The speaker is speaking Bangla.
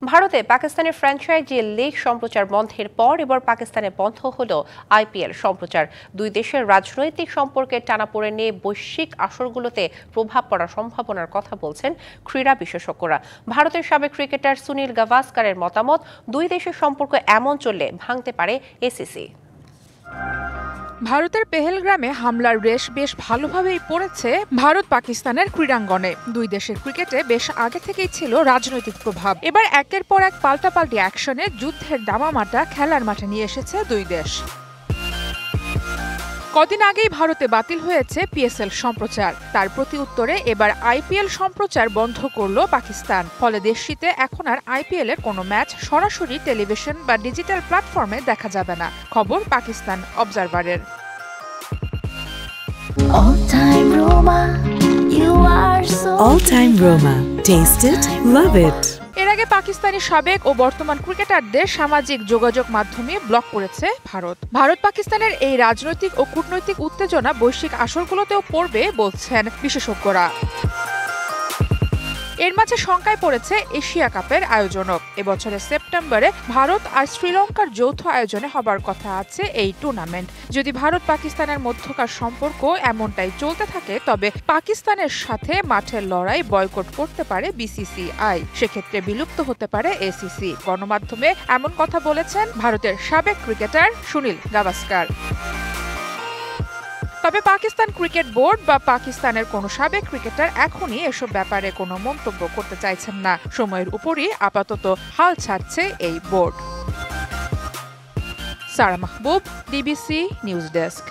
ভারতে পাকিস্তানের ফ্র্যাঞ্চাইজি লিগ সম্প্রচার বন্ধের পর এবার পাকিস্তানে বন্ধ হলো আইপিএল সম্প্রচার। দুই দেশের রাজনৈতিক সম্পর্কের টানাপোড়েনে বৈশ্বিক আসরগুলোতে প্রভাব পড়ার সম্ভাবনার কথা বলছেন ক্রীড়া বিশেষজ্ঞরা। ভারতের সাবেক ক্রিকেটার সুনীল গাভাস্কারের মতামত, দুই দেশের সম্পর্ক এমন চললে ভাঙতে পারে এসিসি। ভারতের পেহেলগ্রামে হামলার রেশ বেশ ভালোভাবেই পড়েছে ভারত পাকিস্তানের ক্রীড়াঙ্গনে। দুই দেশের ক্রিকেটে বেশ আগে থেকেই ছিল রাজনৈতিক প্রভাব। এবার একের পর এক পাল্টাপাল্টি অ্যাকশনে যুদ্ধের দামামাটা খেলার মাঠে নিয়ে এসেছে দুই দেশ। কদিন আগেই ভারতে বাতিল হয়েছে পিএসএল সম্প্রচার। তার প্রতি উত্তরে এবার আইপিএল সম্প্রচার বন্ধ করল পাকিস্তান। ফলে দেশটিতে এখন আর আইপিএল এর কোনো ম্যাচ সরাসরি টেলিভিশন বা ডিজিটাল প্ল্যাটফর্মে দেখা যাবে না। খবর Pakistan অবজারভারের। All time Roma. Taste it, love it. এর আগে পাকিস্তানি সাবেক ও বর্তমান ক্রিকেটারদের সামাজিক যোগাযোগ মাধ্যমে ব্লক করেছে ভারত পাকিস্তানের এই রাজনৈতিক ও কূটনৈতিক উত্তেজনা বৈশ্বিক আসরগুলোতেও পড়বে বলছেন বিশেষজ্ঞরা। এর মাঝে শঙ্কায় পড়েছে এশিয়া কাপের আয়োজনও। এবছরের সেপ্টেম্বরে ভারত আর শ্রীলঙ্কার যৌথ আয়োজনে হবার কথা আছে এই টুর্নামেন্ট। যদি ভারত পাকিস্তানের মধ্যকার সম্পর্ক এমনটাই চলতে থাকে, তবে পাকিস্তানের সাথে মাঠের লড়াই বয়কট করতে পারে বিসিসিআই। সেক্ষেত্রে বিলুপ্ত হতে পারে এসিসি। গণমাধ্যমে এমন কথা বলেছেন ভারতের সাবেক ক্রিকেটার সুনীল গাভাস্কার। তবে পাকিস্তান ক্রিকেট বোর্ড বা পাকিস্তানের কোনো সাবেক ক্রিকেটার এখনই এসব ব্যাপারে কোনো মন্তব্য করতে চাইছেন না। সময়ের উপরই আপাতত হাল ছাড়ছে এই বোর্ড। সারা মাহবুব, ডিবিসি নিউজ ডেস্ক।